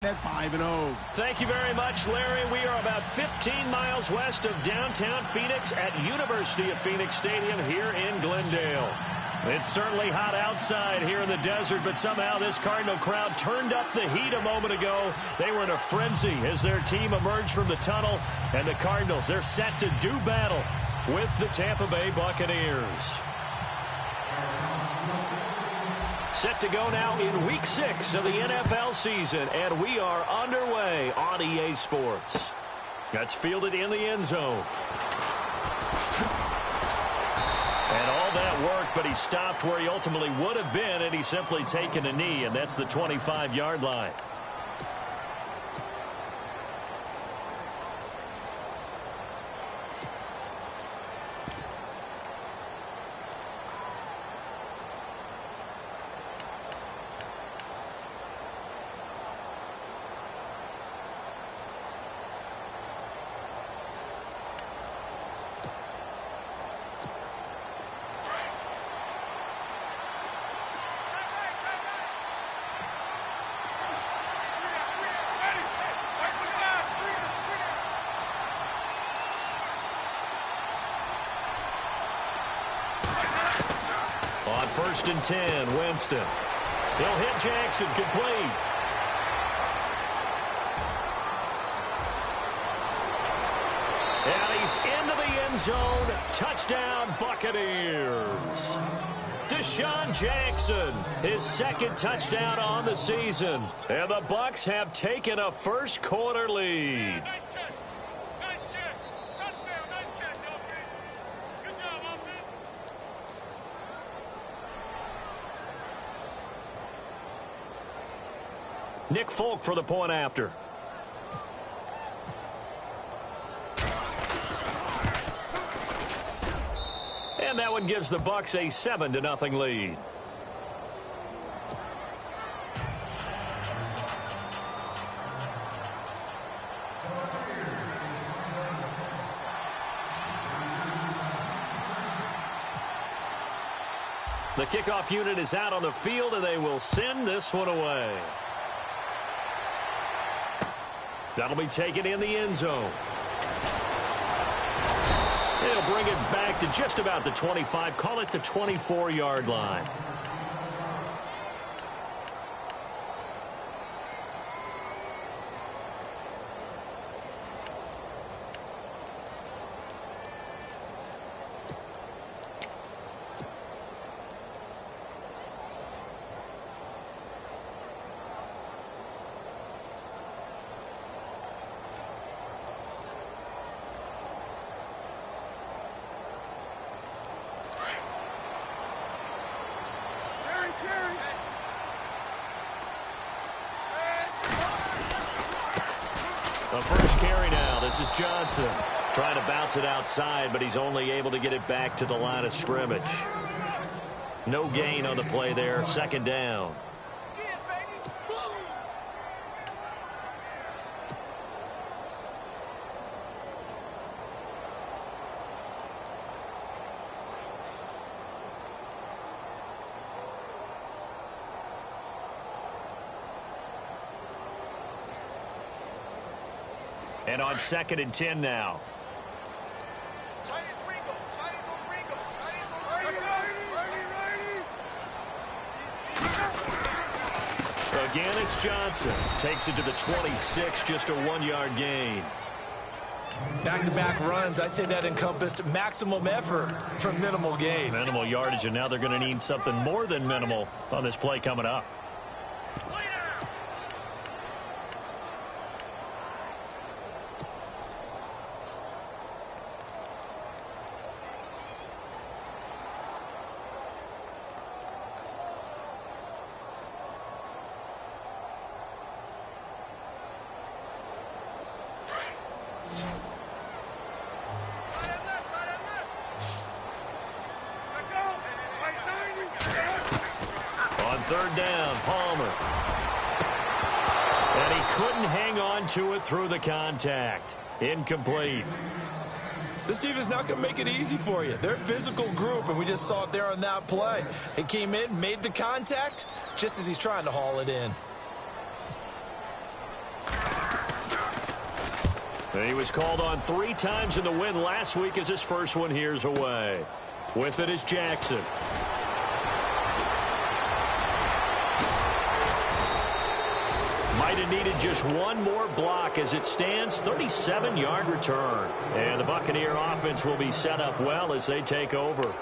at 5-0. Thank you very much, Larry. We are about 15 miles west of downtown Phoenix at University of Phoenix Stadium here in Glendale. It's certainly hot outside here in the desert, but somehow this Cardinal crowd turned up the heat a moment ago. They were in a frenzy as their team emerged from the tunnel, and the Cardinals, they're set to do battle with the Tampa Bay Buccaneers. Set to go now in Week 6 of the NFL season, and we are underway on EA Sports. That's fielded in the end zone. And all that worked, but he stopped where he ultimately would have been had he simply taken a knee, and that's the 25-yard line. On 1st and 10, Winston. He'll hit Jackson, complete. And he's into the end zone. Touchdown, Buccaneers. Deshaun Jackson, his second touchdown on the season. And the Bucs have taken a first-quarter lead. Nick Folk for the point after. And that one gives the Bucs a 7-0 lead. The kickoff unit is out on the field, and they will send this one away. That'll be taken in the end zone. They'll bring it back to just about the 25, call it the 24-yard line. The first carry now. This is Johnson trying to bounce it outside, but he's only able to get it back to the line of scrimmage. No gain on the play there. Second down. And on 2nd and 10 now. Again, it's Johnson. Takes it to the 26, just a 1-yard gain. Back-to-back runs, I'd say that encompassed maximum effort for minimal gain. Minimal yardage, and now they're going to need something more than minimal on this play coming up. Third down, Palmer. And he couldn't hang on to it through the contact. Incomplete. This defense not going to make it easy for you. They're a physical group, and we just saw it there on that play. It came in, made the contact, just as he's trying to haul it in. He was called on 3 times in the win last week as his first one here's away. With it is Jackson. Might have needed just one more block as it stands, 37-yard return. And the Buccaneer offense will be set up well as they take over.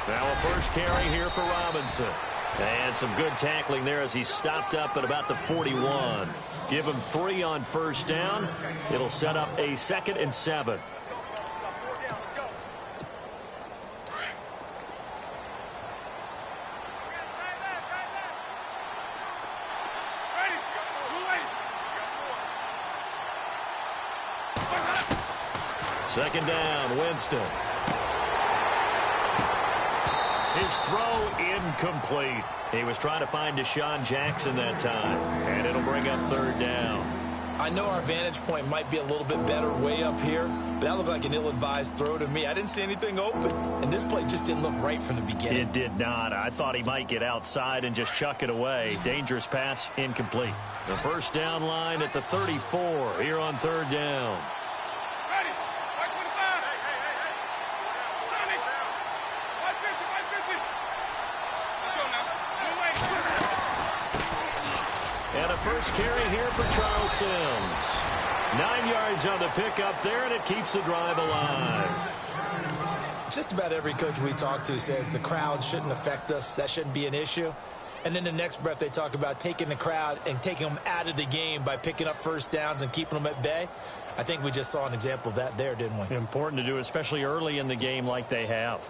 Now a first carry here for Robinson. And some good tackling there as he stopped up at about the 41. Give him 3 on first down. It'll set up a 2nd and 7. Second down, Winston. His throw incomplete. He was trying to find Deshaun Jackson that time. And it'll bring up 3rd down. I know our vantage point might be a little bit better way up here, but that looked like an ill-advised throw to me. I didn't see anything open, and this play just didn't look right from the beginning. It did not. I thought he might get outside and just chuck it away. Dangerous pass, incomplete. The first down line at the 34 here on 3rd down. And a first carry here for Charles Sims. 9 yards on the pickup there, and it keeps the drive alive. Just about every coach we talk to says the crowd shouldn't affect us. That shouldn't be an issue. And then the next breath they talk about taking the crowd and taking them out of the game by picking up first downs and keeping them at bay. I think we just saw an example of that there, didn't we? Important to do, especially early in the game like they have.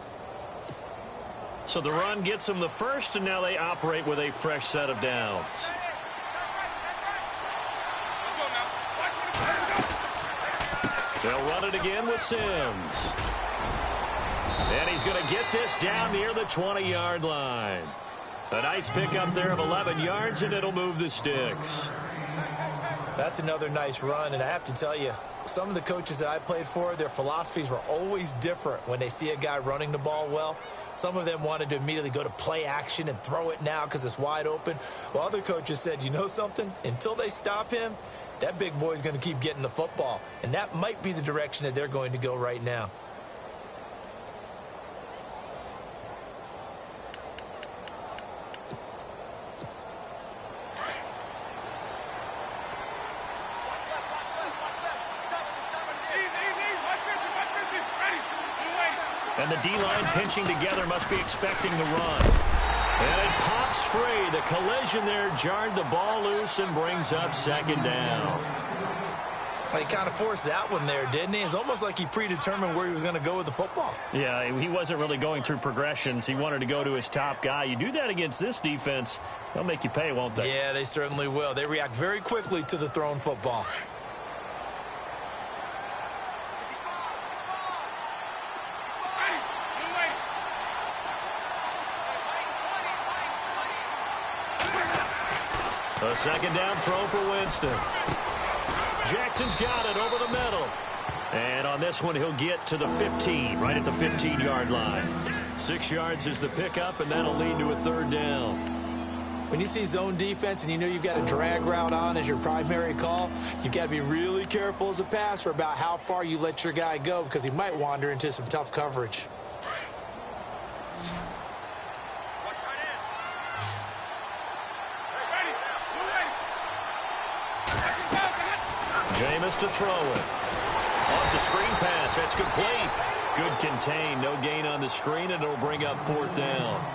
So the run gets them the first, and now they operate with a fresh set of downs. They'll run it again with Sims. And he's going to get this down near the 20-yard line. A nice pickup there of 11 yards, and it'll move the sticks. That's another nice run, and I have to tell you, some of the coaches that I played for, their philosophies were always different when they see a guy running the ball well. Some of them wanted to immediately go to play action and throw it now because it's wide open. While other coaches said, you know something? Until they stop him, that big boy's going to keep getting the football. And that might be the direction that they're going to go right now. And the D-line pinching together must be expecting the run. And it pops free. The collision there jarred the ball loose and brings up 2nd down. Well, he kind of forced that one there, didn't he? It's almost like he predetermined where he was going to go with the football. Yeah, he wasn't really going through progressions. He wanted to go to his top guy. You do that against this defense, they'll make you pay, won't they? Yeah, they certainly will. They react very quickly to the thrown football. A 2nd down throw for Winston. Jackson's got it over the middle. And on this one, he'll get to the 15, right at the 15-yard line. 6 yards is the pickup, and that'll lead to a 3rd down. When you see zone defense and you know you've got a drag route on as your primary call, you've got to be really careful as a passer about how far you let your guy go because he might wander into some tough coverage. Jameis to throw it. Oh, it's a screen pass. That's complete. Good contain. No gain on the screen, and it'll bring up 4th down.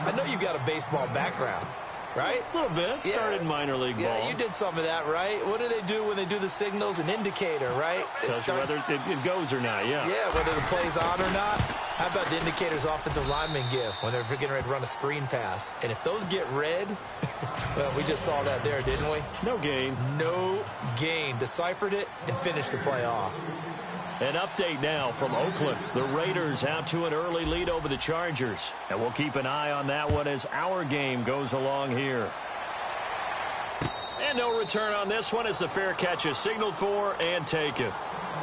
I know you've got a baseball background, right? A little bit. Started minor league ball. Yeah, you did some of that, right? What do they do when they do the signals? An indicator, right? Tells you whether it goes or not, yeah. Yeah, whether the play's on or not. How about the indicators offensive linemen give when they're getting ready to run a screen pass? And if those get red, well, we just saw that there, didn't we? No gain. No gain. Deciphered it and finished the play off. An update now from Oakland. The Raiders out to an early lead over the Chargers. And we'll keep an eye on that one as our game goes along here. And no return on this one as the fair catch is signaled for and taken.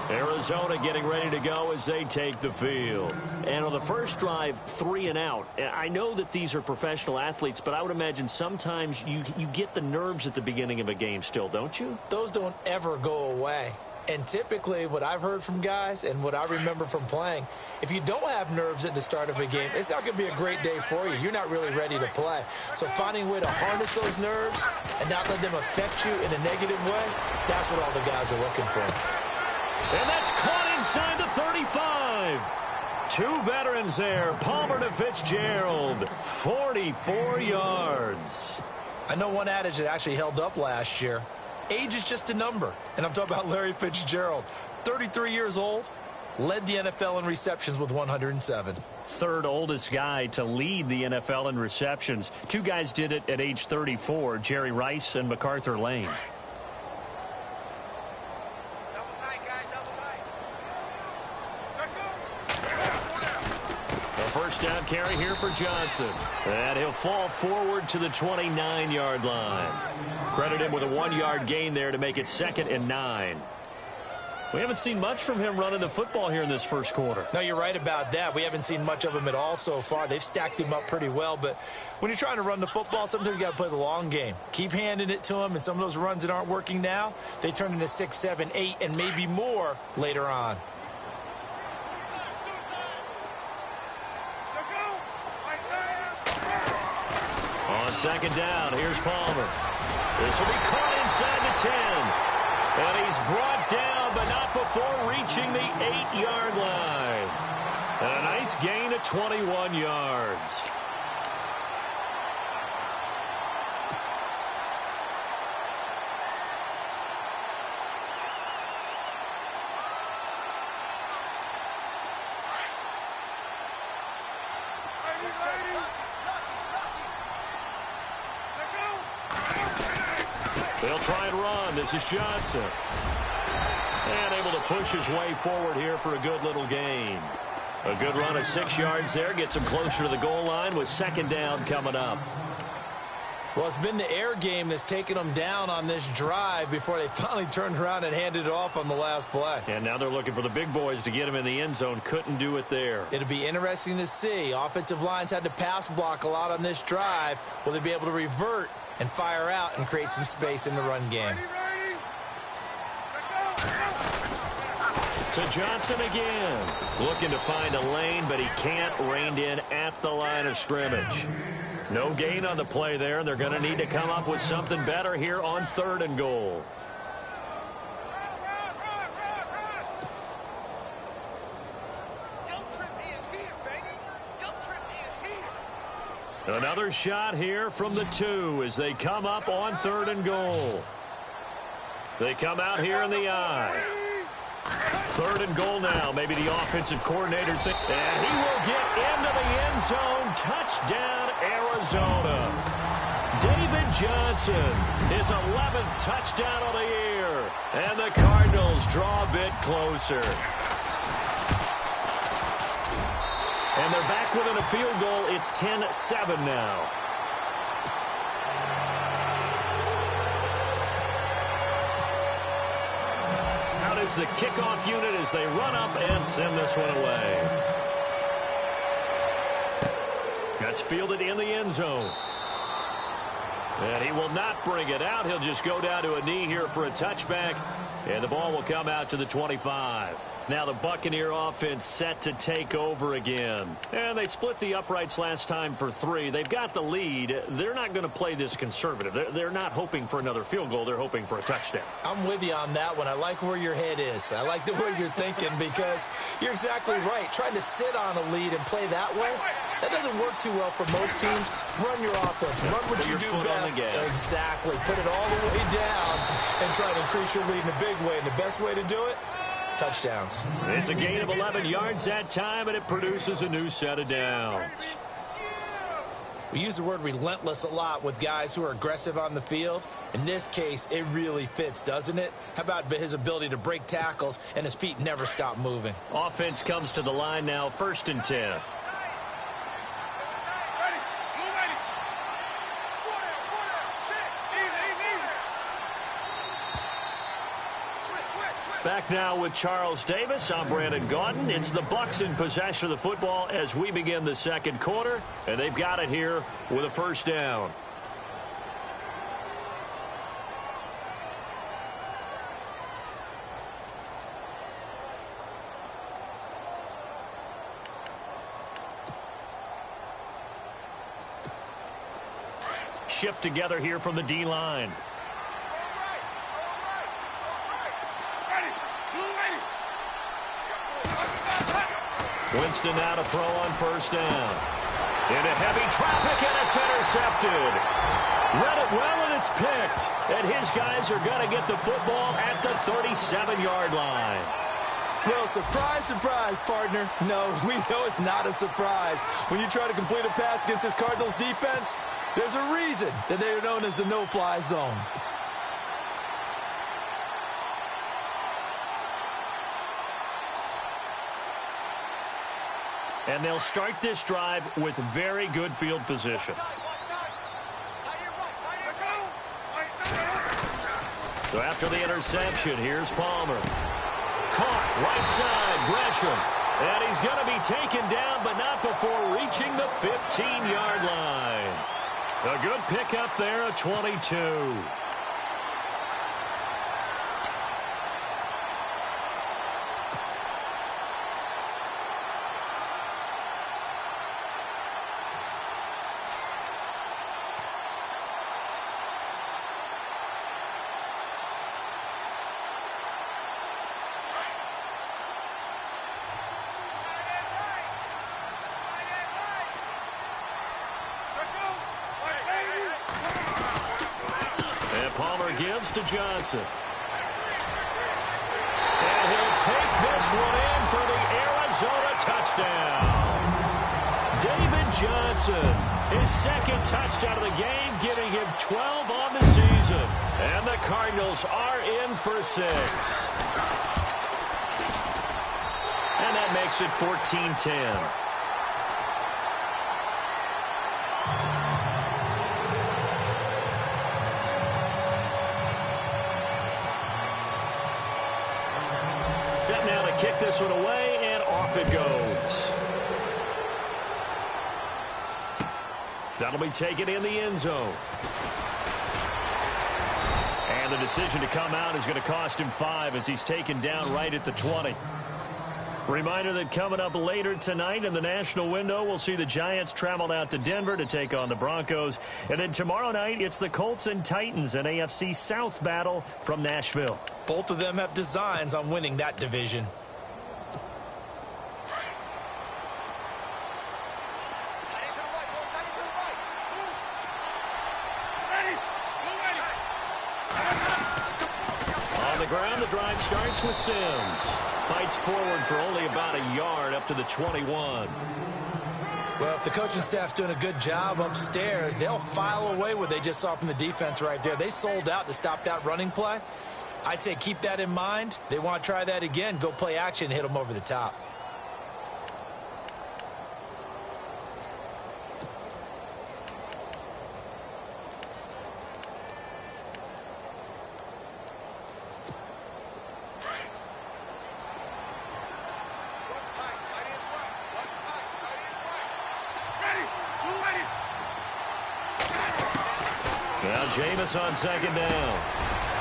Arizona getting ready to go as they take the field. And on the first drive, 3 and out. I know that these are professional athletes, but I would imagine sometimes you get the nerves at the beginning of a game still, don't you? Those don't ever go away. And typically what I've heard from guys and what I remember from playing, if you don't have nerves at the start of a game, it's not going to be a great day for you. You're not really ready to play. So finding a way to harness those nerves and not let them affect you in a negative way, that's what all the guys are looking for. And that's caught inside the 35. 2 veterans there, Palmer to Fitzgerald, 44 yards. I know one adage that actually held up last year. Age is just a number. And I'm talking about Larry Fitzgerald. 33 years old, led the NFL in receptions with 107. Third oldest guy to lead the NFL in receptions. 2 guys did it at age 34, Jerry Rice and MacArthur Lane. First down carry here for Johnson. And he'll fall forward to the 29-yard line. Credit him with a 1-yard gain there to make it 2nd and 9. We haven't seen much from him running the football here in this first quarter. No, you're right about that. We haven't seen much of him at all so far. They've stacked him up pretty well. But when you're trying to run the football, sometimes you got to play the long game. Keep handing it to him. And some of those runs that aren't working now, they turn into 6, 7, 8, and maybe more later on. On second down, here's Palmer. This will be caught inside the 10. And he's brought down, but not before reaching the 8-yard line. And a nice gain of 21 yards. They'll try and run. This is Johnson. And able to push his way forward here for a good little gain. A good run of 6 yards there. Gets him closer to the goal line with second down coming up. Well, it's been the air game that's taken them down on this drive before they finally turned around and handed it off on the last play. And now they're looking for the big boys to get him in the end zone. Couldn't do it there. It'll be interesting to see. Offensive lines had to pass block a lot on this drive. Will they be able to revert and fire out and create some space in the run game? To Johnson again. Looking to find a lane, but he can't. Reined in at the line of scrimmage. No gain on the play there, and they're going to need to come up with something better here on 3rd and goal. Another shot here from the 2 as they come up on 3rd and goal. They come out here in the eye. 3rd and goal now. Maybe the offensive coordinator thinks. And he will get into the end zone. Touchdown, Arizona. David Johnson, his 11th touchdown of the year. And the Cardinals draw a bit closer. And they're back within a field goal. It's 10-7 now. Out is the kickoff unit as they run up and send this one away. That's fielded in the end zone. And he will not bring it out. He'll just go down to a knee here for a touchback. And the ball will come out to the 25. Now the Buccaneer offense set to take over again. And they split the uprights last time for 3. They've got the lead. They're not going to play this conservative. They're not hoping for another field goal. They're hoping for a touchdown. I'm with you on that one. I like where your head is. I like the way you're thinking because you're exactly right. Trying to sit on a lead and play that way, that doesn't work too well for most teams. Run your offense. Run what you do best. Exactly. Put it all the way down and try to increase your lead in a big way. And the best way to do it, touchdowns. It's a gain of 11 yards that time, and it produces a new set of downs. We use the word relentless a lot with guys who are aggressive on the field. In this case, it really fits, doesn't it? How about his ability to break tackles and his feet never stop moving? Offense comes to the line now, 1st and 10. Back now with Charles Davis. I'm Brandon Gaudin. It's the Bucs in possession of the football as we begin the second quarter, and they've got it here with a first down. Shift together here from the D-line. Winston now to throw on first down. Into heavy traffic, and it's intercepted. Read it well, and it's picked. And his guys are going to get the football at the 37-yard line. Well, surprise, surprise, partner. No, we know it's not a surprise. When you try to complete a pass against this Cardinals defense, there's a reason that they are known as the no-fly zone. And they'll start this drive with very good field position. So after the interception, here's Palmer. Caught, right side, Gresham. And he's going to be taken down, but not before reaching the 15-yard line. A good pickup there, a 22. Gives to Johnson. And he'll take this one in for the Arizona touchdown. David Johnson, his second touchdown of the game, giving him 12 on the season. And the Cardinals are in for 6. And that makes it 14-10. Kick this one away, and off it goes. That'll be taken in the end zone. And the decision to come out is going to cost him 5 as he's taken down right at the 20. Reminder that coming up later tonight in the national window, we'll see the Giants travel out to Denver to take on the Broncos. And then tomorrow night, it's the Colts and Titans, an AFC South battle from Nashville. Both of them have designs on winning that division. Ground, the drive starts with Sims. Fights forward for only about a yard up to the 21. Well, if the coaching staff's doing a good job upstairs, they'll file away what they just saw from the defense right there. They sold out to stop that running play. I'd say keep that in mind. They want to try that again. Go play action and hit them over the top. Now Jameis on second down.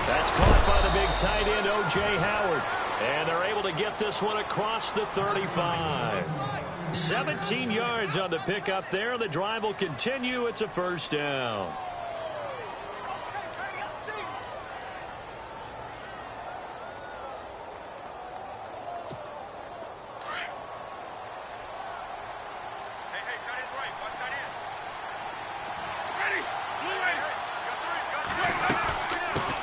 That's caught by the big tight end, O.J. Howard. And they're able to get this one across the 35. 17 yards on the pickup there. The drive will continue. It's a first down.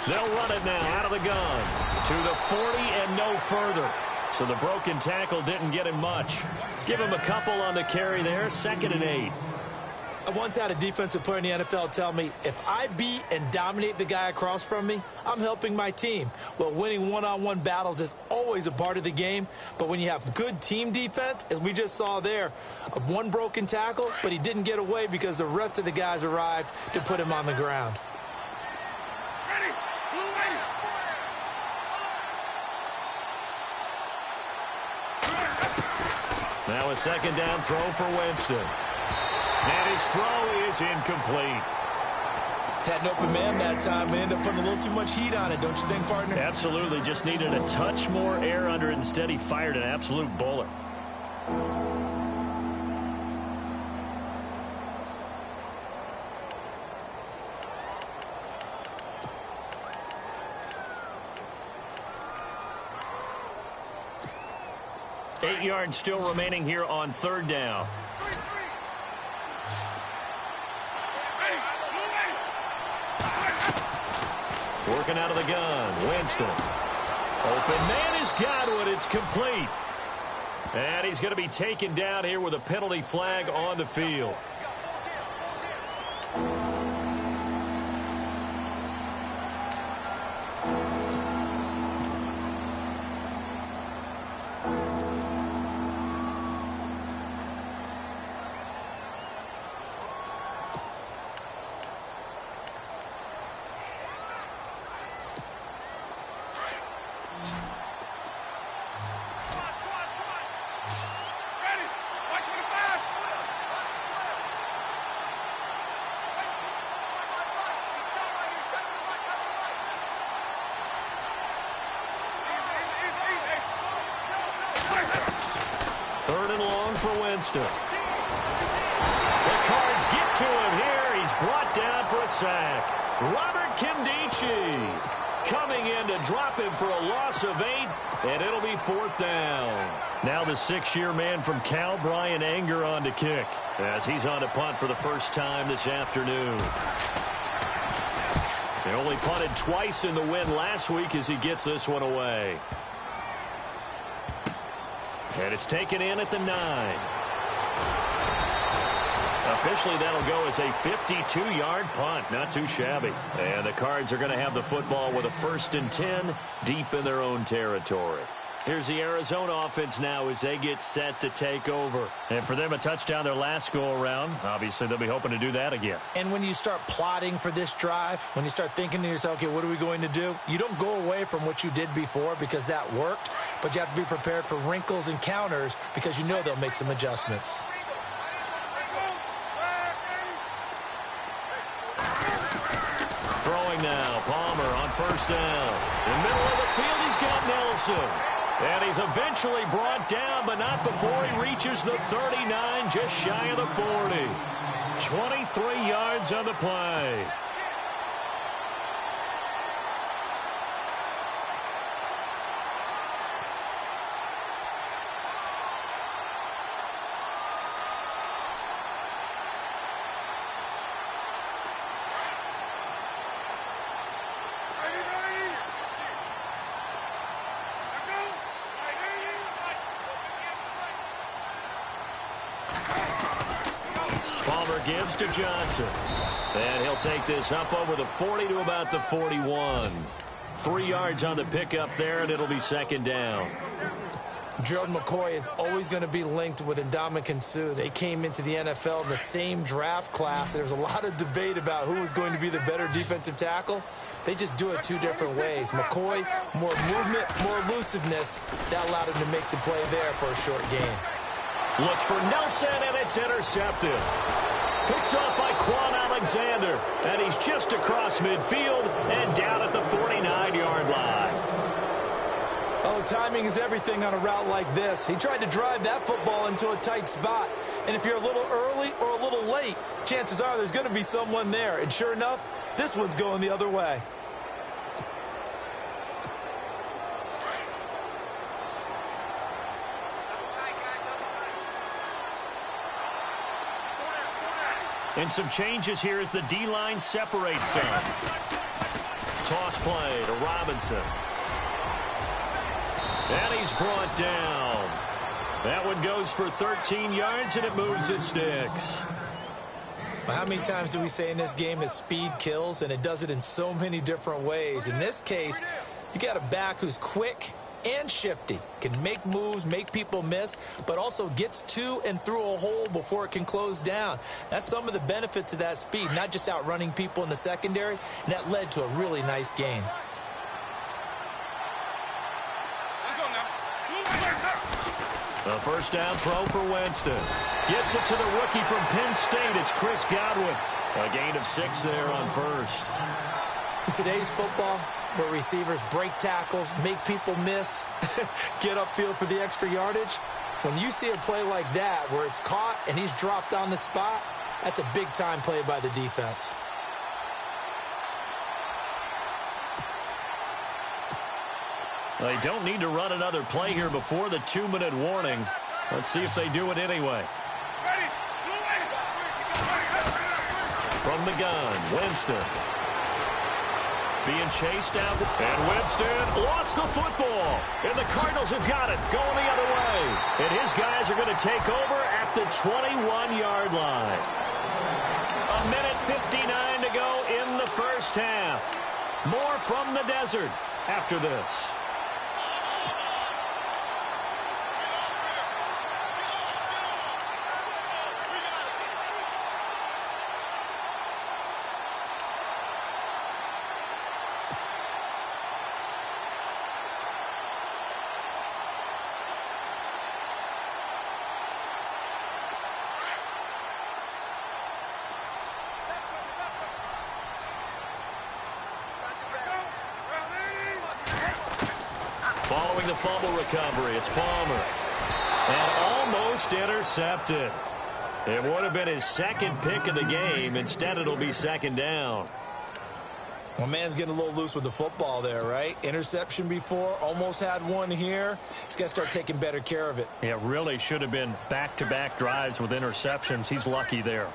They'll run it now out of the gun to the 40 and no further. So the broken tackle didn't get him much. Give him a couple on the carry there. 2nd and 8. I once had a defensive player in the NFL tell me, if I beat and dominate the guy across from me, I'm helping my team. Well, winning one-on-one battles is always a part of the game, but when you have good team defense, as we just saw there, one broken tackle, but he didn't get away because the rest of the guys arrived to put him on the ground. Now a second down throw for Winston. And his throw is incomplete. Had an open man that time, but ended up putting a little too much heat on it, don't you think, partner? Absolutely. Just needed a touch more air under it. Instead, he fired an absolute bullet. Eight yards still remaining here on third down. Working out of the gun, Winston. Open man has got it. It's complete. And he's going to be taken down here with a penalty flag on the field. Third and long for Winston. The Cards get to him here. He's brought down for a sack. Robert Kimdichie coming in to drop him for a loss of 8, and it'll be fourth down. Now the 6-year man from Cal, Brian Anger, on to kick as he's on to punt for the first time this afternoon. They only punted twice in the win last week as he gets this one away. And it's taken in at the 9. Officially, that'll go as a 52-yard punt. Not too shabby. And the Cards are going to have the football with a 1st and 10 deep in their own territory. Here's the Arizona offense now as they get set to take over. And for them, a touchdown their last go-around. Obviously, they'll be hoping to do that again. And when you start plotting for this drive, when you start thinking to yourself, okay, what are we going to do? You don't go away from what you did before because that worked, but you have to be prepared for wrinkles and counters because you know they'll make some adjustments. Throwing now, Palmer on first down. In the middle of the field, he's got Nelson. And he's eventually brought down, but not before he reaches the 39, just shy of the 40. 23 yards on the play. Gives to Johnson. And he'll take this up over the 40 to about the 41. 3 yards on the pickup there, and it'll be second down. Gerald McCoy is always going to be linked with Ndamukong Suh. They came into the NFL in the same draft class. There was a lot of debate about who was going to be the better defensive tackle. They just do it 2 different ways. McCoy, more movement, more elusiveness. That allowed him to make the play there for a short gain. Looks for Nelson, and it's intercepted. Picked up by Quan Alexander, and he's just across midfield and down at the 49-yard line. Oh, timing is everything on a route like this. He tried to drive that football into a tight spot. And if you're a little early or a little late, chances are there's going to be someone there. And sure enough, this one's going the other way. And some changes here as the D-line separates some. Toss play to Robinson. And he's brought down. That one goes for 13 yards, and it moves the sticks. Well, how many times do we say in this game that speed kills, and it does it in so many different ways? In this case, you got a back who's quick and shifty, can make moves, make people miss, but also gets to and through a hole before it can close down. That's some of the benefits of that speed, not just outrunning people in the secondary, and that led to a really nice gain. A first down throw for Winston. Gets it to the rookie from Penn State. It's Chris Godwin. A gain of 6 there on first. In today's football, where receivers break tackles, make people miss, get upfield for the extra yardage, when you see a play like that where it's caught and he's dropped on the spot, that's a big-time play by the defense. They don't need to run another play here before the 2-minute warning. Let's see if they do it anyway. From the gun, Winston. Being chased out, and Winston lost the football. And the Cardinals have got it, going the other way. And his guys are going to take over at the 21-yard line. 1:59 to go in the first half. More from the desert after this. Following the fumble recovery, it's Palmer. And almost intercepted. It would have been his second pick of the game. Instead, it'll be second down. Well, man's getting a little loose with the football there, right? Interception before, almost had one here. He's got to start taking better care of it. It really should have been back-to-back drives with interceptions. He's lucky there.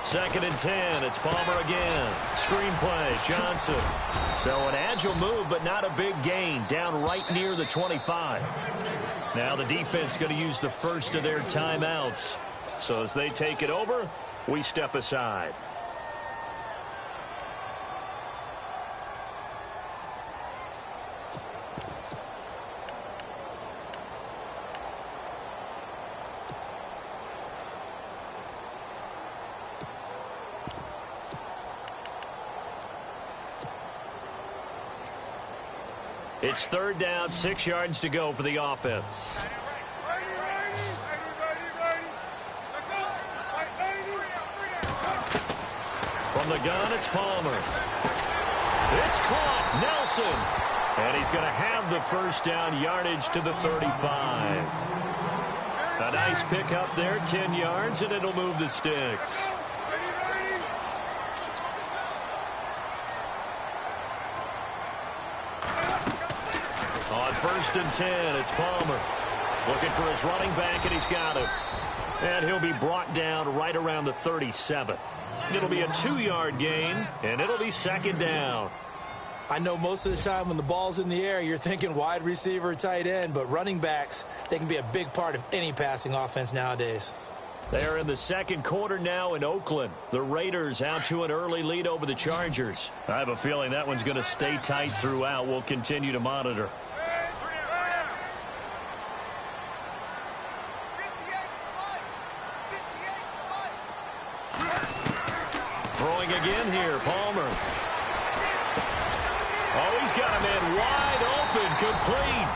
Second and 10. It's Palmer again. Screen play, Johnson. So an agile move, but not a big gain. Down right near the 25. Now the defense going to use the first of their timeouts. So as they take it over, we step aside. It's third down, 6 yards to go for the offense. From the gun, it's Palmer. It's caught, Nelson. And he's going to have the first down, yardage to the 35. A nice pickup there, 10 yards, and it'll move the sticks. On first and 10, it's Palmer. Looking for his running back, and he's got it. And he'll be brought down right around the 37. It'll be a 2-yard gain, and it'll be second down. I know most of the time when the ball's in the air, you're thinking wide receiver, tight end, but running backs, they can be a big part of any passing offense nowadays. They're in the second quarter now in Oakland. The Raiders out to an early lead over the Chargers. I have a feeling that one's going to stay tight throughout. We'll continue to monitor. Throwing again here, Palmer. Oh, he's got a man wide open, complete.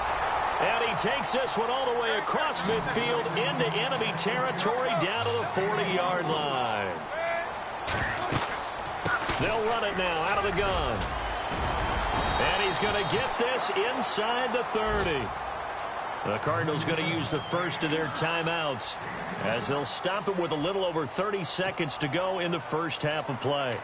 And he takes this one all the way across midfield into enemy territory down to the 40-yard line. They'll run it now out of the gun. And he's going to get this inside the 30. The Cardinals going to use the first of their timeouts as they'll stop it with a little over 30 seconds to go in the first half of play.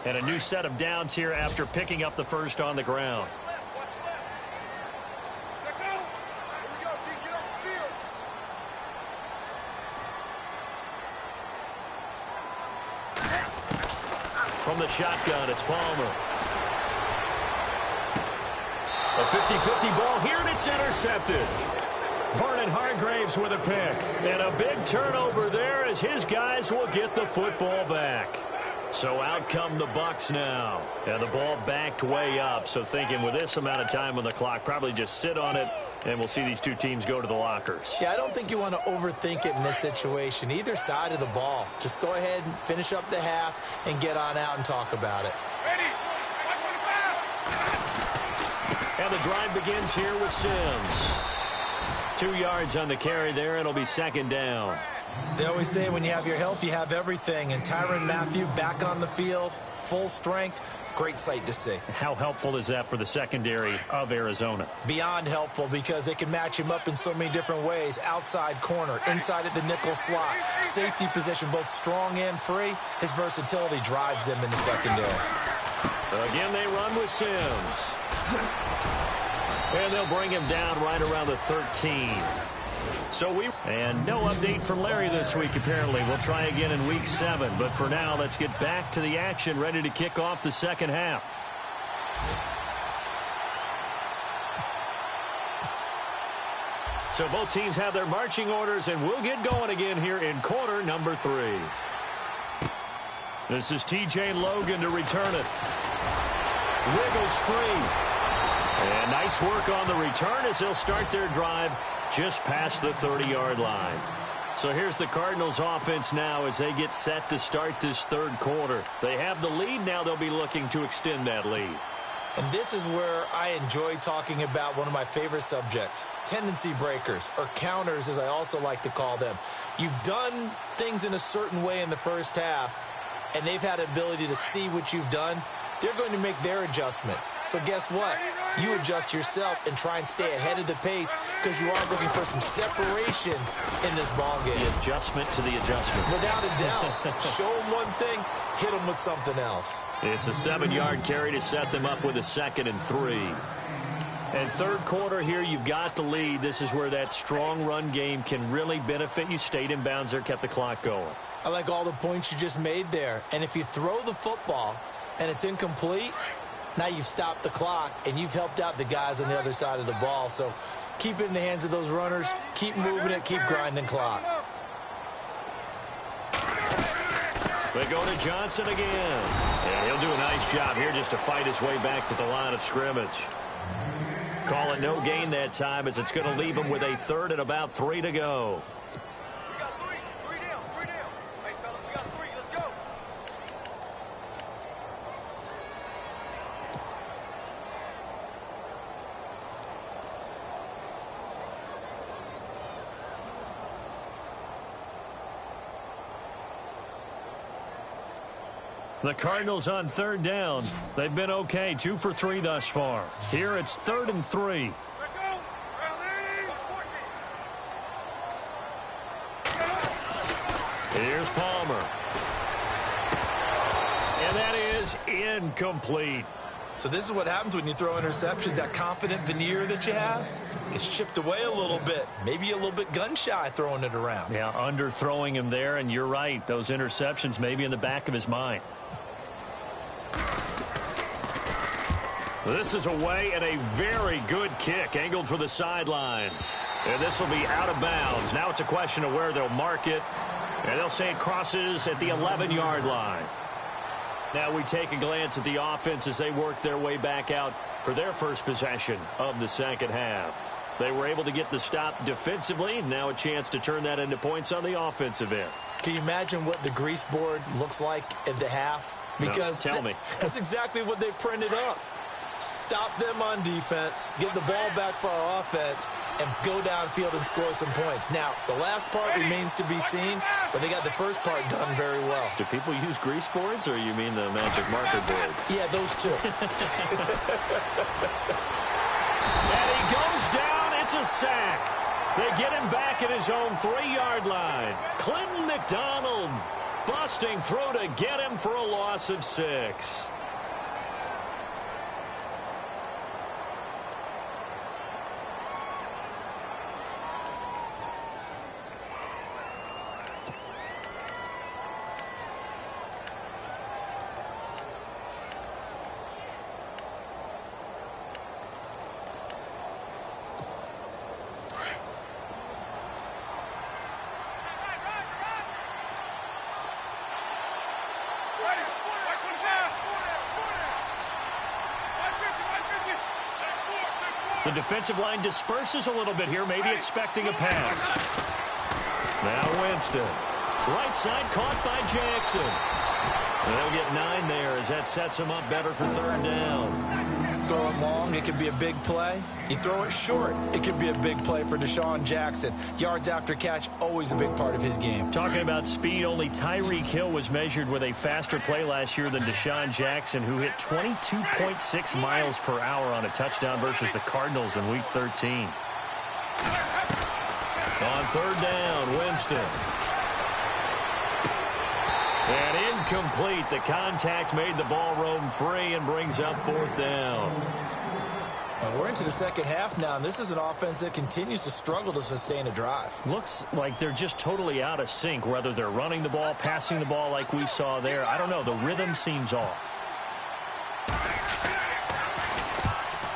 And a new set of downs here after picking up the first on the ground. From the shotgun, it's Palmer. A 50-50 ball here, and it's intercepted. Vernon Hargraves with a pick. And a big turnover there as his guys will get the football back. So out come the Bucs now. And the ball backed way up. So thinking with this amount of time on the clock, probably just sit on it, and we'll see these two teams go to the lockers. Yeah, I don't think you want to overthink it in this situation. Either side of the ball. Just go ahead and finish up the half and get on out and talk about it. Ready? And the drive begins here with Sims. 2 yards on the carry there. It'll be second down. They always say when you have your health, you have everything. And Tyrann Mathieu back on the field, full strength. Great sight to see. How helpful is that for the secondary of Arizona? Beyond helpful, because they can match him up in so many different ways. Outside corner, inside at the nickel slot, safety position, both strong and free. His versatility drives them in the secondary. Again, they run with Sims. And they'll bring him down right around the 13. And no update from Larry this week, apparently. We'll try again in week 7. But for now, let's get back to the action, ready to kick off the second half. So both teams have their marching orders, and we'll get going again here in quarter number 3. This is T.J. Logan to return it. Wiggles free. And nice work on the return as they'll start their drive just past the 30-yard line. So here's the Cardinals offense now as they get set to start this third quarter. They have the lead. Now they'll be looking to extend that lead. And this is where I enjoy talking about one of my favorite subjects, tendency breakers, or counters as I also like to call them. You've done things in a certain way in the first half, and they've had the ability to see what you've done. They're going to make their adjustments. So guess what? You adjust yourself and try and stay ahead of the pace because you are looking for some separation in this ballgame. The adjustment to the adjustment. Without a doubt. Show them one thing, hit them with something else. It's a 7-yard carry to set them up with a 2nd and 3. And third quarter here, you've got the lead. This is where that strong run game can really benefit you. Stayed in bounds there, kept the clock going. I like all the points you just made there. And if you throw the football and it's incomplete, now you've stopped the clock and you've helped out the guys on the other side of the ball. So keep it in the hands of those runners. Keep moving it. Keep grinding clock. They go to Johnson again. And he'll do a nice job here just to fight his way back to the line of scrimmage. Call it no gain that time as it's going to leave him with a 3rd and about 3 to go. We got 3. 3 down. 3 down. Hey, fellas, we got 3. Let's go. The Cardinals on 3rd down. They've been okay, 2 for 3 thus far. Here it's 3rd and 3. Let's go. Here's Palmer. And that is incomplete. So this is what happens when you throw interceptions. That confident veneer that you have gets chipped away a little bit. Maybe a little bit gun-shy throwing it around. Yeah, underthrowing him there, and you're right. Those interceptions may be in the back of his mind. This is away and a very good kick angled for the sidelines. And this will be out of bounds. Now it's a question of where they'll mark it. And they'll say it crosses at the 11-yard line. Now we take a glance at the offense as they work their way back out for their first possession of the second half. They were able to get the stop defensively. Now a chance to turn that into points on the offensive end. Can you imagine what the grease board looks like at the half? Because no, tell me. That's exactly what they printed up. Stop them on defense, get the ball back for our offense, and go downfield and score some points. Now, the last part remains to be seen, but they got the first part done very well. Do people use grease boards, or you mean the magic marker board? Yeah, those two. And he goes down. It's a sack. They get him back at his own 3-yard line. Clinton McDonald busting through to get him for a loss of 6. The defensive line disperses a little bit here, maybe expecting a pass. Now Winston. Right side caught by Jackson. And they'll get 9 there as that sets them up better for third down. Throw it long, it could be a big play. You throw it short, it could be a big play for Deshaun Jackson. Yards after catch, always a big part of his game. Talking about speed, only Tyreek Hill was measured with a faster play last year than Deshaun Jackson, who hit 22.6 miles per hour on a touchdown versus the Cardinals in Week 13. On third down, Winston. And incomplete. The contact made the ball roam free and brings up fourth down. And we're into the second half now, and this is an offense that continues to struggle to sustain a drive. Looks like they're just totally out of sync, whether they're running the ball, passing the ball like we saw there. I don't know. The rhythm seems off.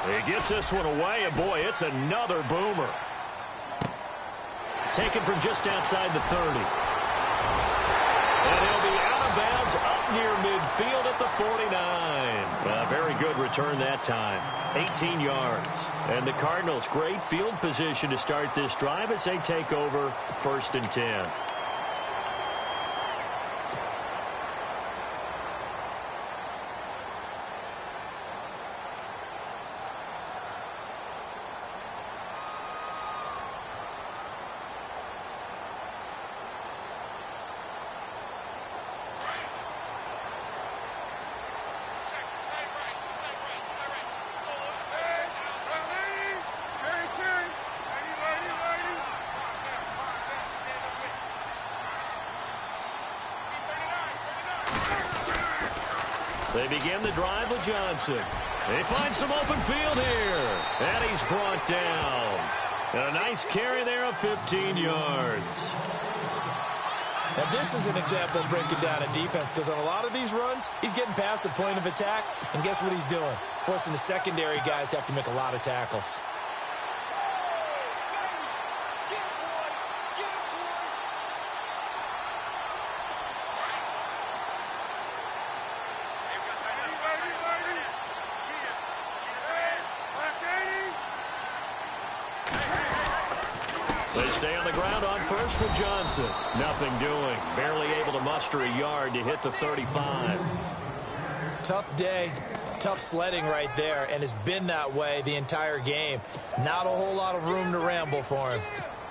He gets this one away, and boy, it's another boomer. Taken from just outside the 30. And he'll be out of bounds up near midfield at the 49. Very good return that time. 18 yards. And the Cardinals, great field position to start this drive as they take over 1st and 10. They begin the drive with Johnson. They find some open field here. And he's brought down. And a nice carry there of 15 yards. Now, this is an example of breaking down a defense, because on a lot of these runs, he's getting past the point of attack, and guess what he's doing? Forcing the secondary guys to have to make a lot of tackles. They stay on the ground on first with Johnson. Nothing doing. Barely able to muster a yard to hit the 35. Tough day, tough sledding right there, and it's been that way the entire game. Not a whole lot of room to ramble for him.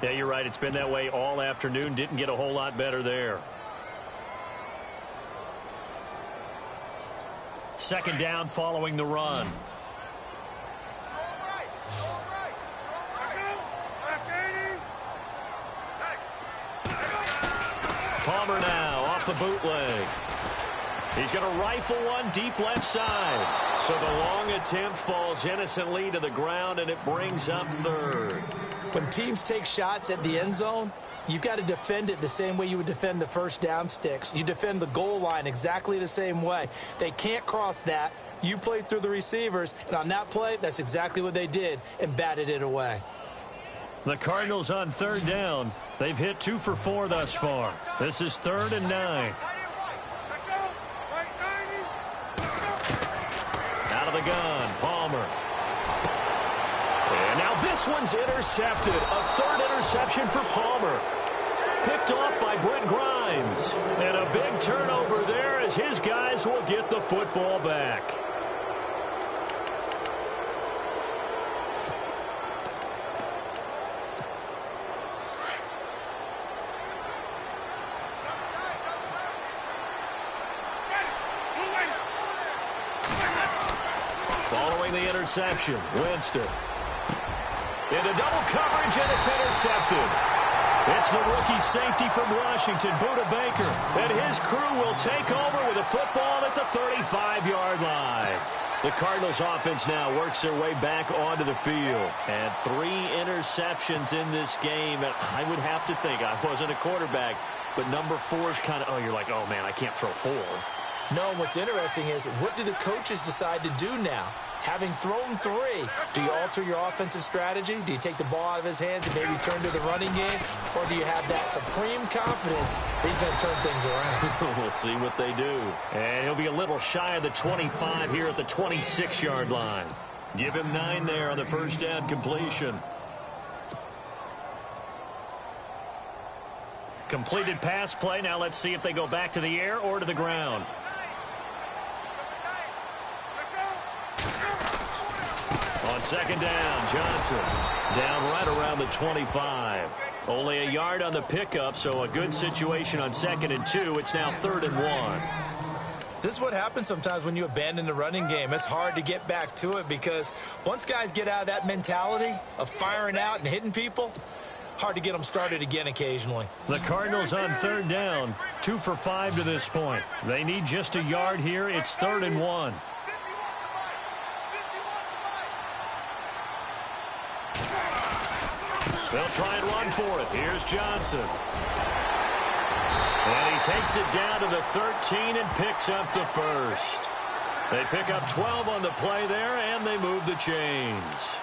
Yeah, you're right. It's been that way all afternoon. Didn't get a whole lot better there. Second down following the run. Palmer now off the bootleg. He's going to rifle one deep left side. So the long attempt falls innocently to the ground, and it brings up third. When teams take shots at the end zone, you've got to defend it the same way you would defend the first down sticks. You defend the goal line exactly the same way. They can't cross that. You played through the receivers, and on that play, that's exactly what they did and batted it away. The Cardinals on third down. They've hit 2 for 4 thus far. This is 3rd and 9. Out of the gun, Palmer. And now this one's intercepted. A third interception for Palmer. Picked off by Brent Grimes. And a big turnover there as his guys will get the football back. Following the interception, Winston. Into double coverage, and it's intercepted. It's the rookie safety from Washington, Budda Baker. And his crew will take over with a football at the 35-yard line. The Cardinals offense now works their way back onto the field. And 3 interceptions in this game. And I would have to think, I wasn't a quarterback, but number 4 is kind of, you're like, oh, man, I can't throw 4. No, what's interesting is, what do the coaches decide to do now? Having thrown 3, do you alter your offensive strategy? Do you take the ball out of his hands and maybe turn to the running game? Or do you have that supreme confidence that he's going to turn things around? We'll see what they do. And he'll be a little shy of the 25 here at the 26-yard line. Give him 9 there on the first down completion. Completed pass play. Now let's see if they go back to the air or to the ground. On second down, Johnson down right around the 25. Only a yard on the pickup, so a good situation on 2nd and 2. It's now 3rd and 1. This is what happens sometimes when you abandon the running game. It's hard to get back to it because once guys get out of that mentality of firing out and hitting people, hard to get them started again occasionally. The Cardinals on 3rd down, 2 for 5 to this point. They need just a yard here. It's 3rd and 1. They'll try and run for it. Here's Johnson. And he takes it down to the 13 and picks up the first. They pick up 12 on the play there, and they move the chains.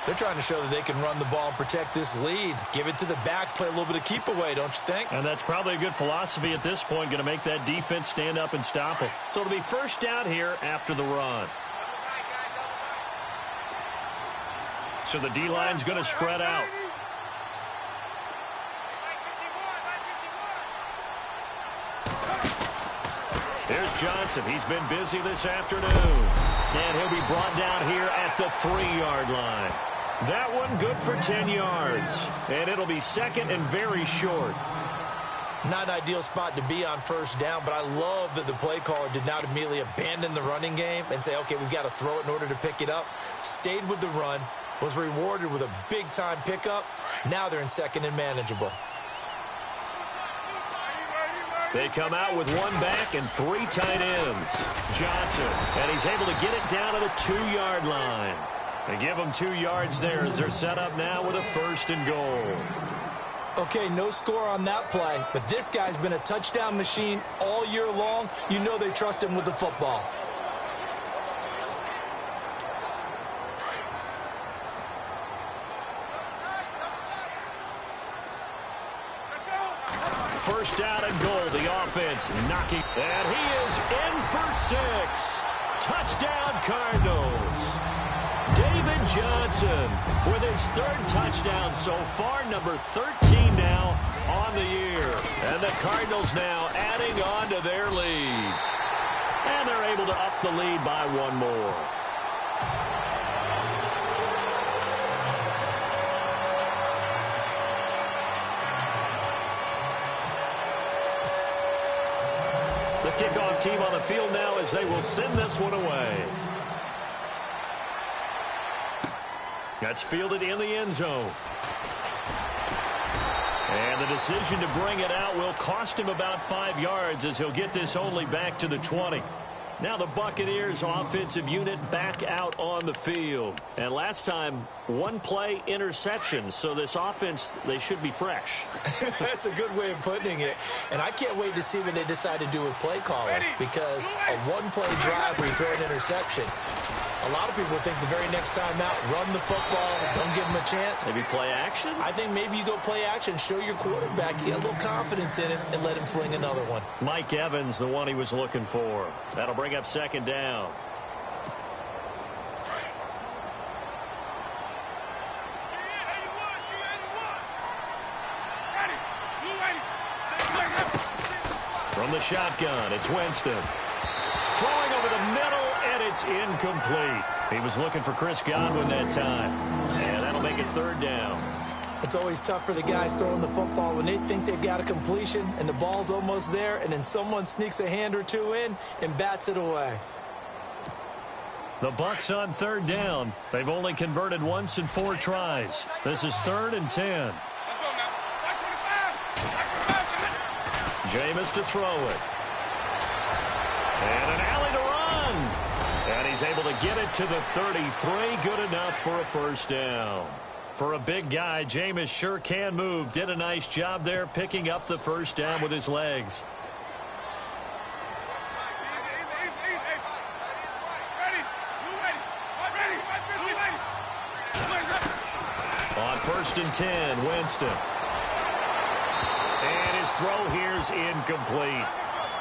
They're trying to show that they can run the ball and protect this lead. Give it to the backs, play a little bit of keep away, don't you think? And that's probably a good philosophy at this point, going to make that defense stand up and stop them. So it'll be first down here after the run. So the D-line's going to spread out. Here's Johnson. He's been busy this afternoon. And he'll be brought down here at the 3-yard line. That one good for 10 yards. And it'll be 2nd and very short. Not an ideal spot to be on first down, but I love that the play caller did not immediately abandon the running game and say, okay, we've got to throw it in order to pick it up. Stayed with the run, was rewarded with a big-time pickup. Now they're in 2nd and manageable. They come out with 1 back and 3 tight ends. Johnson, and he's able to get it down to the 2-yard line. They give them 2 yards there as they're set up now with a 1st and goal. Okay, no score on that play, but this guy's been a touchdown machine all year long. You know they trust him with the football. First down and goal, the offense knocking. And he is in for 6. Touchdown, Cardinals. David Johnson with his 3rd touchdown so far, number 13 now on the year. And the Cardinals now adding on to their lead. And they're able to up the lead by 1 more. The kickoff team on the field now as they will send this one away. That's fielded in the end zone. And the decision to bring it out will cost him about 5 yards as he'll get this only back to the 20. Now the Buccaneers offensive unit back out on the field. And last time, 1 play interception. So this offense, they should be fresh. That's a good way of putting it. And I can't wait to see what they decide to do with play calling. Because a 1-play drive where you throw an interception, a lot of people think the very next time out, run the football, don't give them a chance. Maybe play action? I think maybe you go play action, show your quarterback, you get a little confidence in him, and let him fling another one. Mike Evans, the one he was looking for. That'll bring up 2nd down. From the shotgun, it's Winston. Throwing over the middle, and it's incomplete. He was looking for Chris Godwin that time. And that'll make it 3rd down. It's always tough for the guys throwing the football when they think they've got a completion and the ball's almost there, and then someone sneaks a hand or 2 in and bats it away. The Bucs on 3rd down. They've only converted once in 4 tries. This is 3rd and 10. Jameis to throw it. And an alley to run. And he's able to get it to the 33. Good enough for a 1st down. For a big guy, Jameis sure can move. Did a nice job there picking up the 1st down with his legs. On 1st and 10, Winston. And his throw here's incomplete.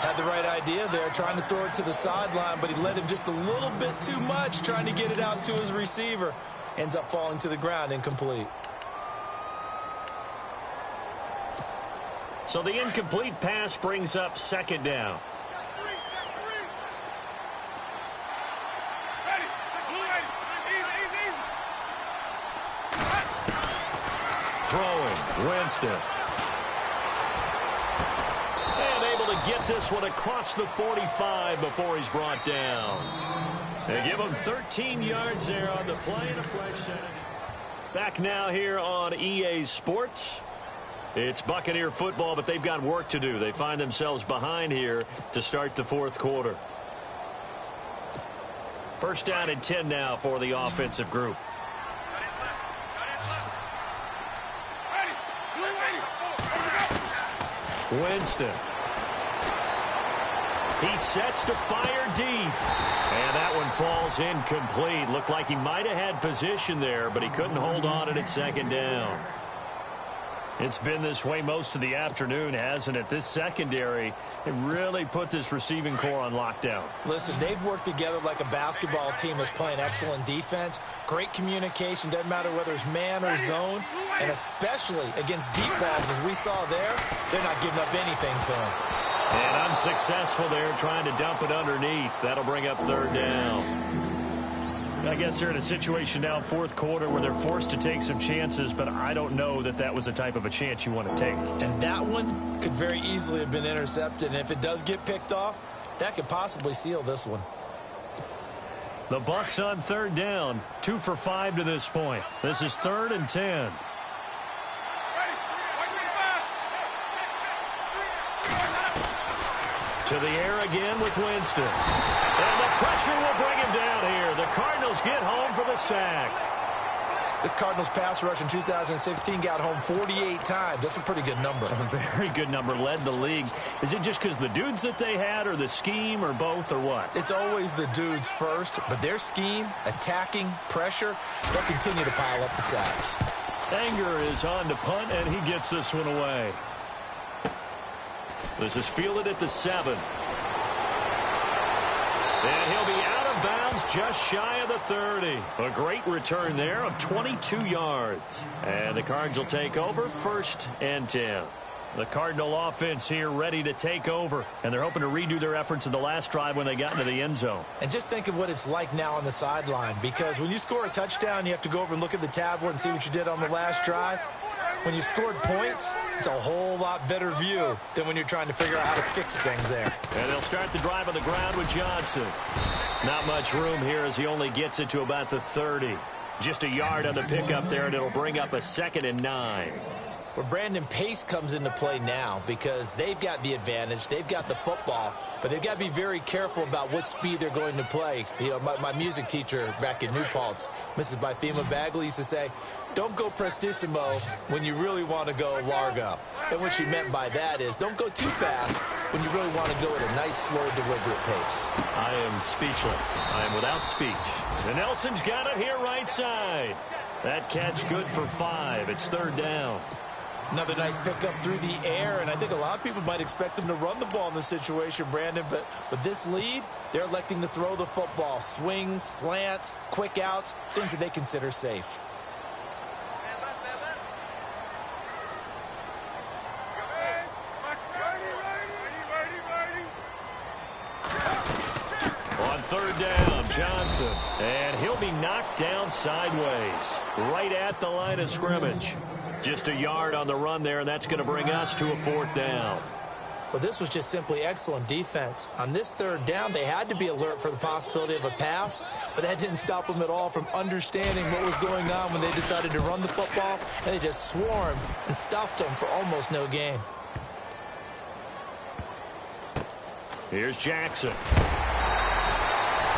Had the right idea there, trying to throw it to the sideline, but he led him just a little bit too much, trying to get it out to his receiver. Ends up falling to the ground, incomplete. So the incomplete pass brings up second down. Throwing, Winston. And able to get this one across the 45 before he's brought down. They give him 13 yards there on the play and a fresh set. Back now here on EA Sports. It's Buccaneer football, but they've got work to do. They find themselves behind here to start the fourth quarter. First down and 10 now for the offensive group. Winston. He sets to fire deep. And that one falls incomplete. Looked like he might have had position there, but he couldn't hold on at second down. It's been this way most of the afternoon, hasn't it? This secondary, it really put this receiving core on lockdown. Listen, they've worked together like a basketball team that's playing excellent defense. Great communication, doesn't matter whether it's man or zone. And especially against deep balls, as we saw there, they're not giving up anything to him. And unsuccessful there, trying to dump it underneath. That'll bring up third down. I guess they're in a situation now, fourth quarter, where they're forced to take some chances, but I don't know that that was the type of a chance you want to take. And that one could very easily have been intercepted, and if it does get picked off, that could possibly seal this one. The Bucs on third down, 2 for 5 to this point. This is 3rd and 10. To the air again with Winston. And the pressure will bring him down here. The Cardinals get home for the sack. This Cardinals pass rush in 2016 got home 48 times. That's a pretty good number. A very good number, led the league. Is it just because the dudes that they had, or the scheme, or both, or what? It's always the dudes first, but their scheme, attacking, pressure, they'll continue to pile up the sacks. Anger is on to punt, and he gets this one away. This is fielded at the 7. And he'll be out of bounds just shy of the 30. A great return there of 22 yards. And the Cards will take over, 1st and 10. The Cardinal offense here ready to take over. And they're hoping to redo their efforts in the last drive when they got into the end zone. And just think of what it's like now on the sideline. Because when you score a touchdown, you have to go over and look at the tablet and see what you did on the last drive. When you scored points, it's a whole lot better view than when you're trying to figure out how to fix things there. And they'll start the drive on the ground with Johnson. Not much room here as he only gets it to about the 30. Just a yard on the pickup there, and it'll bring up a 2nd and 9. Well, Brandon, pace comes into play now because they've got the advantage. They've got the football, but they've got to be very careful about what speed they're going to play. You know, my music teacher back in New Paltz, Mrs. Bythema Bagley, used to say, don't go prestissimo when you really want to go largo. And what she meant by that is don't go too fast when you really want to go at a nice, slow, deliberate pace. I am speechless. I am without speech. And Nelson's got it here right side. That catch good for 5. It's 3rd down. Another nice pickup through the air, and I think a lot of people might expect them to run the ball in this situation, Brandon, but with this lead, they're electing to throw the football. Swings, slants, quick outs, things that they consider safe. On 3rd down, Johnson, and he'll be knocked down sideways, right at the line of scrimmage. Just a yard on the run there, and that's going to bring us to a 4th down. Well, this was just simply excellent defense. On this 3rd down, they had to be alert for the possibility of a pass, but that didn't stop them at all from understanding what was going on when they decided to run the football, and they just swarmed and stuffed them for almost no gain. Here's Jackson.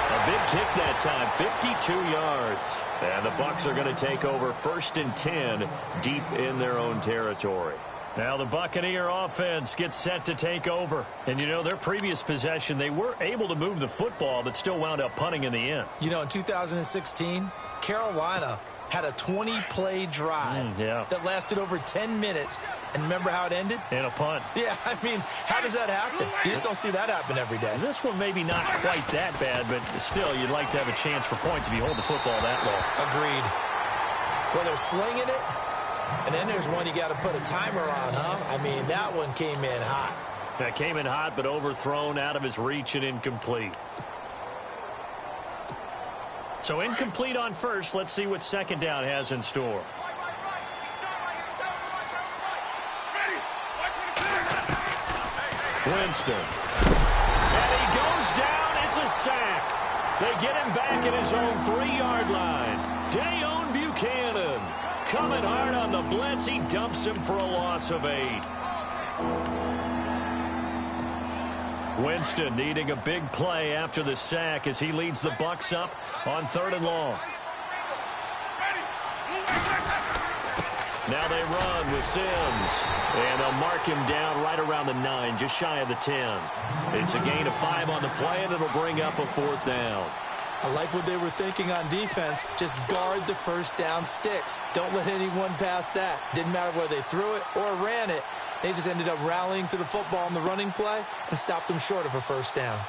A big kick that time, 52 yards. And the Bucs are going to take over 1st and 10 deep in their own territory. Now the Buccaneer offense gets set to take over. And, you know, their previous possession, they were able to move the football, but still wound up punting in the end. You know, in 2016, Carolina had a 20-play drive that lasted over 10 minutes. And remember how it ended? In a punt. Yeah, I mean, how does that happen? You just don't see that happen every day. This one maybe not quite that bad, but still, you'd like to have a chance for points if you hold the football that long. Agreed. Well, they're slinging it, and then there's one you got to put a timer on, huh? I mean, that one came in hot. That came in hot, but overthrown out of his reach and incomplete. So incomplete on first. Let's see what second down has in store. Winston. And he goes down. It's a sack. They get him back at his own 3-yard line. Dayon Buchanan coming hard on the blitz. He dumps him for a loss of 8. Winston needing a big play after the sack as he leads the Bucs up on 3rd and long. Now they run with Sims. And they'll mark him down right around the 9, just shy of the 10. It's a gain of 5 on the play, and it'll bring up a 4th down. I like what they were thinking on defense. Just guard the first down sticks. Don't let anyone pass that. Didn't matter whether they threw it or ran it. They just ended up rallying to the football in the running play and stopped them short of a first down.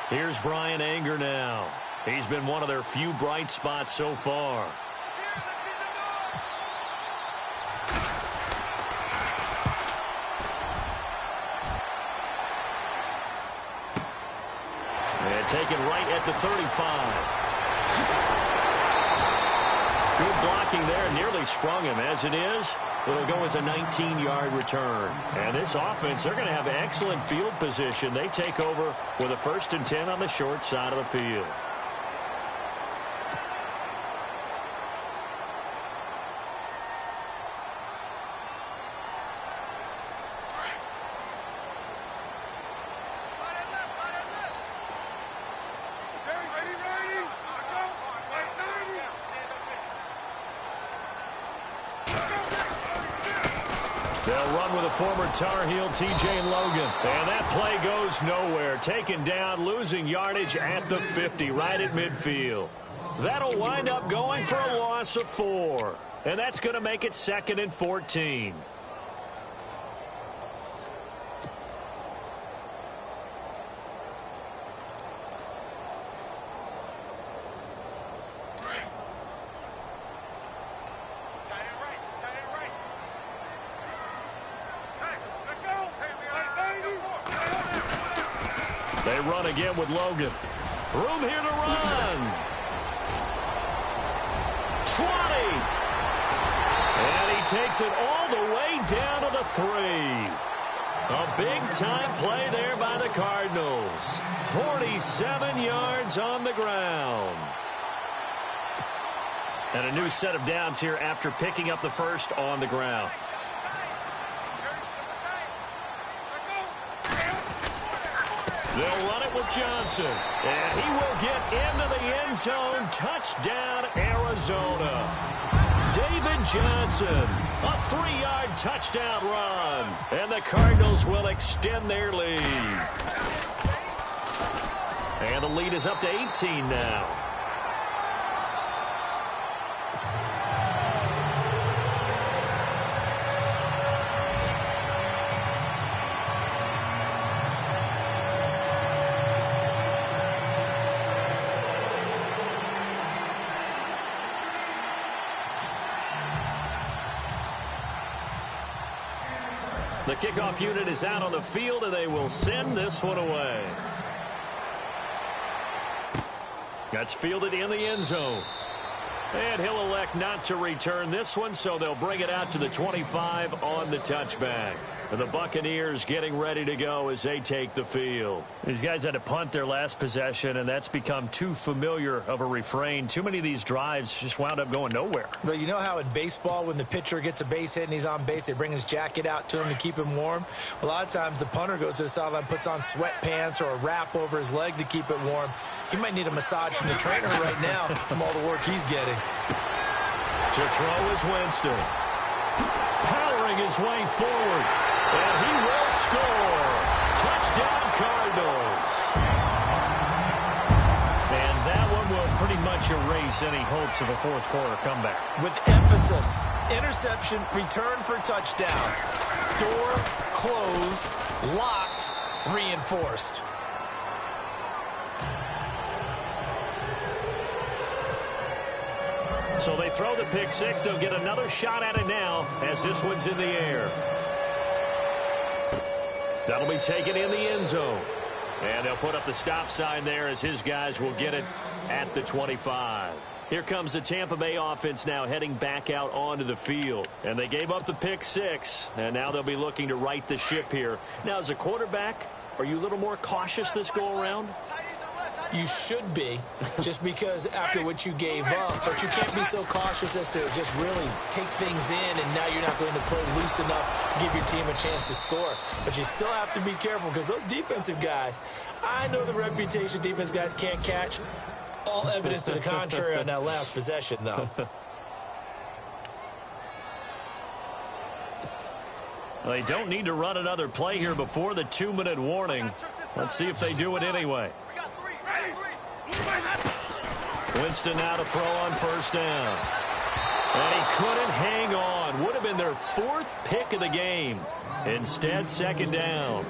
Here's Brian Anger now. He's been one of their few bright spots so far. And taken right at the 35. Good blocking there. Nearly sprung him. As it is, it'll go as a 19-yard return. And this offense, they're going to have excellent field position. They take over with a 1st and 10 on the short side of the field. They'll run with a former Tar Heel, T.J. Logan. And that play goes nowhere. Taken down, losing yardage at the 50, right at midfield. That'll wind up going for a loss of 4. And that's going to make it 2nd and 14. They run again with Logan. Room here to run. 20. And he takes it all the way down to the 3. A big-time play there by the Cardinals. 47 yards on the ground. And a new set of downs here after picking up the first on the ground. They'll run it with Johnson. And he will get into the end zone. Touchdown, Arizona. David Johnson, a 3-yard touchdown run. And the Cardinals will extend their lead. And the lead is up to 18 now. The kickoff unit is out on the field, and they will send this one away. That's fielded in the end zone. And he'll elect not to return this one, so they'll bring it out to the 25 on the touchback. And the Buccaneers getting ready to go as they take the field. These guys had to punt their last possession, and that's become too familiar of a refrain. Too many of these drives just wound up going nowhere. But you know how in baseball, when the pitcher gets a base hit and he's on base, they bring his jacket out to him to keep him warm? A lot of times the punter goes to the sideline, puts on sweatpants or a wrap over his leg to keep it warm. He might need a massage from the trainer right now from all the work he's getting. To throw is Winston. Powering his way forward. And he will score. Touchdown, Cardinals. And that one will pretty much erase any hopes of a fourth quarter comeback. With emphasis, interception, return for touchdown. Door closed, locked, reinforced. So they throw the pick six. They'll get another shot at it now as this one's in the air. That'll be taken in the end zone. And they'll put up the stop sign there as his guys will get it at the 25. Here comes the Tampa Bay offense now heading back out onto the field. And they gave up the pick six, and now they'll be looking to right the ship here. Now, as a quarterback, are you a little more cautious this go-around? You should be, just because after what you gave up, but you can't be so cautious as to just really take things in, and now you're not going to play loose enough to give your team a chance to score. But you still have to be careful because those defensive guys, I know the reputation defense guys can't catch. All evidence to the contrary on that last possession, though. They don't need to run another play here before the 2-minute warning. Let's see if they do it anyway. Winston now to throw on first down. And he couldn't hang on. Would have been their fourth pick of the game. Instead, second down.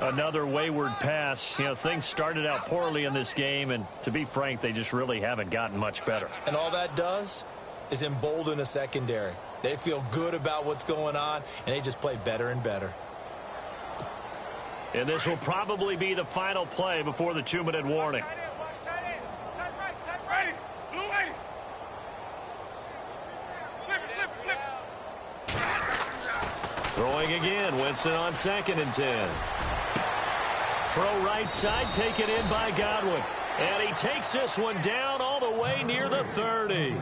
Another wayward pass. You know, things started out poorly in this game, and to be frank, they just really haven't gotten much better. And all that does is embolden a secondary. They feel good about what's going on, and they just play better and better. And this will probably be the final play before the 2-minute warning. Throwing again, Winston on 2nd and 10. Throw right side, taken in by Godwin. And he takes this one down all the way near the 30.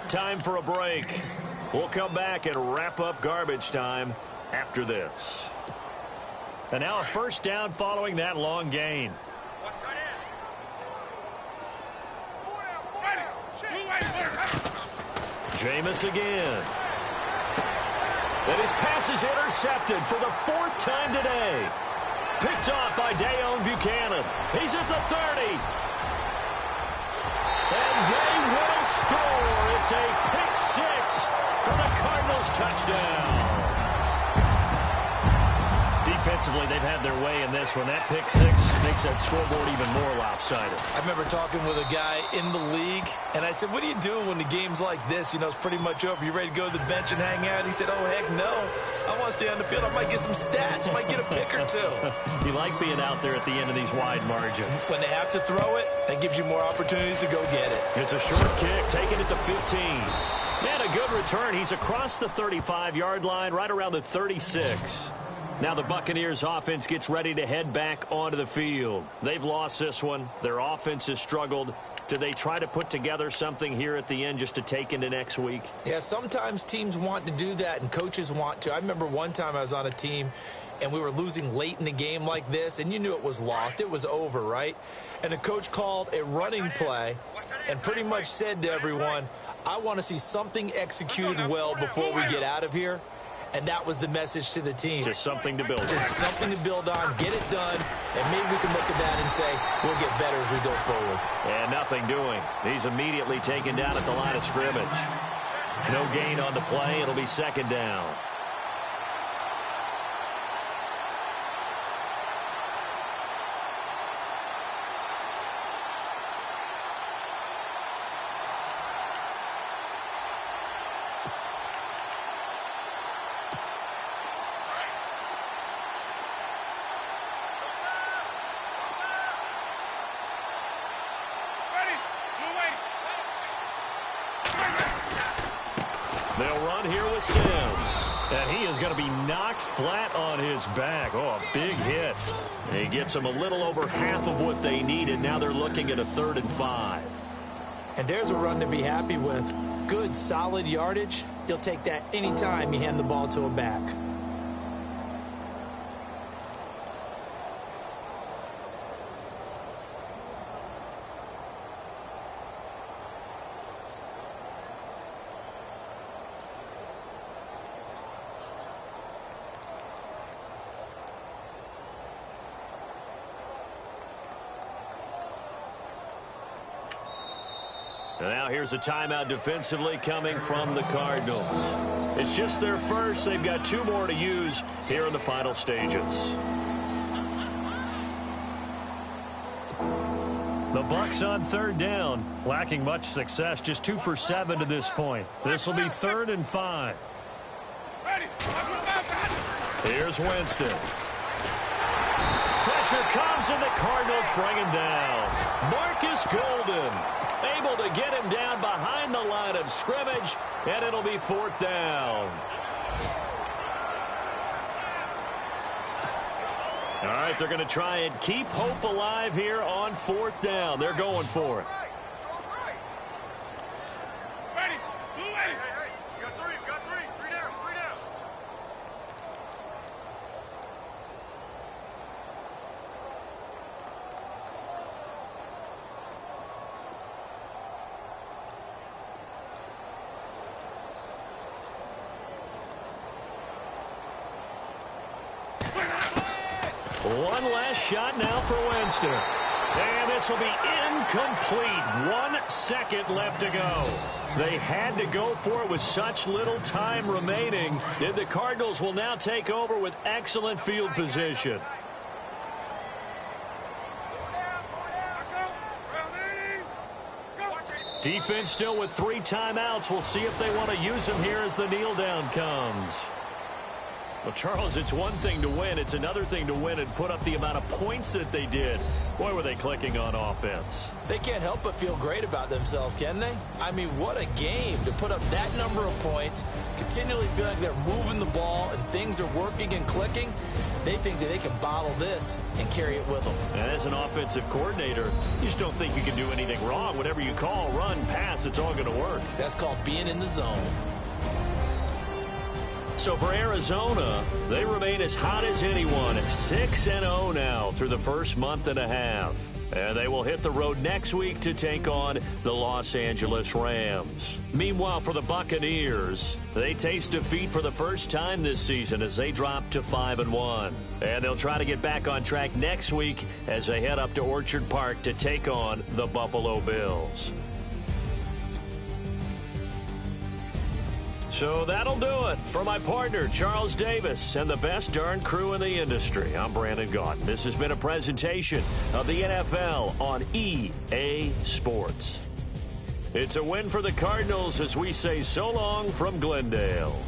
Time for a break. We'll come back and wrap up garbage time after this. And now a first down following that long gain. Jameis again. And his pass is intercepted for the 4th time today. Picked off by Dayon Buchanan. He's at the 30. And they will score. It's a pick six for the Cardinals touchdown. Defensively, they've had their way in this one. That pick six makes that scoreboard even more lopsided. I remember talking with a guy in the league, and I said, what do you do when the game's like this? You know, it's pretty much over. You ready to go to the bench and hang out? He said, oh, heck no. I want to stay on the field. I might get some stats. I might get a pick or two. You like being out there at the end of these wide margins. When they have to throw it, that gives you more opportunities to go get it. It's a short kick, taking it to 15. And a good return. He's across the 35-yard line, right around the 36. Now the Buccaneers offense gets ready to head back onto the field. They've lost this one. Their offense has struggled. Do they try to put together something here at the end just to take into next week? Yeah, sometimes teams want to do that and coaches want to. I remember one time I was on a team and we were losing late in the game like this, and you knew it was lost. It was over, right? And the coach called a running play and pretty much said to everyone, I want to see something executed well before we get out of here. And that was the message to the team. Just something to build on. Just something to build on, get it done, and maybe we can look at that and say, we'll get better as we go forward. And nothing doing. He's immediately taken down at the line of scrimmage. No gain on the play. It'll be second down. They'll run here with Sims. And he is going to be knocked flat on his back. Oh, a big hit. He gets them a little over half of what they needed. Now they're looking at a 3rd and 5. And there's a run to be happy with. Good, solid yardage. You'll take that anytime you hand the ball to a back. And now here's a timeout defensively coming from the Cardinals. It's just their first. They've got 2 more to use here in the final stages. The Bucs on 3rd down, lacking much success, just 2 for 7 to this point. This will be 3rd and 5. Here's Winston. Pressure comes, and the Cardinals bring him down. Marcus Golden able to get him down behind the line of scrimmage, and it'll be 4th down. All right, they're going to try and keep hope alive here on 4th down. They're going for it. Ready. Hey, you got 3. You got 3. 3 down. 3 down. One last shot now for Winston. And this will be incomplete. 1 second left to go. They had to go for it with such little time remaining. And the Cardinals will now take over with excellent field position. Defense still with 3 timeouts. We'll see if they want to use them here as the kneel down comes. Well, Charles, it's one thing to win. It's another thing to win and put up the amount of points that they did. Boy, were they clicking on offense. They can't help but feel great about themselves, can they? I mean, what a game to put up that number of points, continually feel like they're moving the ball and things are working and clicking. They think that they can bottle this and carry it with them. And as an offensive coordinator, you just don't think you can do anything wrong. Whatever you call, run, pass, it's all going to work. That's called being in the zone. So for Arizona, they remain as hot as anyone at 6-0 now through the first month and a half. And they will hit the road next week to take on the Los Angeles Rams. Meanwhile, for the Buccaneers, they taste defeat for the first time this season as they drop to 5-1. And they'll try to get back on track next week as they head up to Orchard Park to take on the Buffalo Bills. So that'll do it. For my partner, Charles Davis, and the best darn crew in the industry, I'm Brandon Gaudin. This has been a presentation of the NFL on EA Sports. It's a win for the Cardinals as we say so long from Glendale.